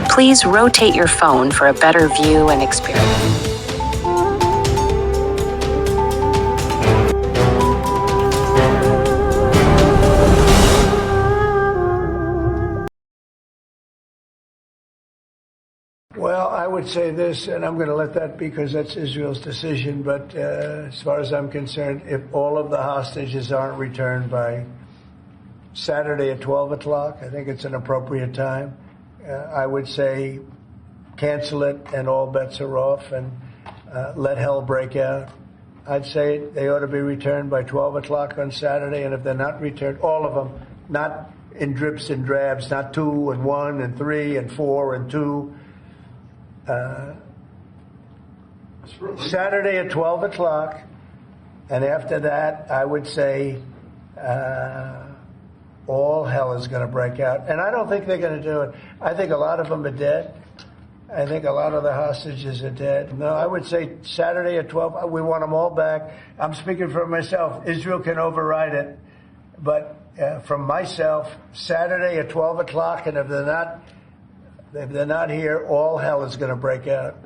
Please rotate your phone for a better view and experience. Well, I would say this, and I'm going to let that be because that's Israel's decision, but as far as I'm concerned, if all of the hostages aren't returned by Saturday at 12 o'clock, I think it's an appropriate time. I would say cancel it and all bets are off and let hell break out. I'd say they ought to be returned by 12 o'clock on Saturday, and if they're not returned, all of them, not in drips and drabs, not 2 and 1 and 3 and 4 and 2. Saturday at 12 o'clock, and after that, I would say all hell is going to break out. And I don't think they're going to do it. I think a lot of them are dead. I think a lot of the hostages are dead. No, I would say Saturday at 12, we want them all back. I'm speaking for myself. Israel can override it. But from myself, Saturday at 12 o'clock, and if they're not here, all hell is going to break out.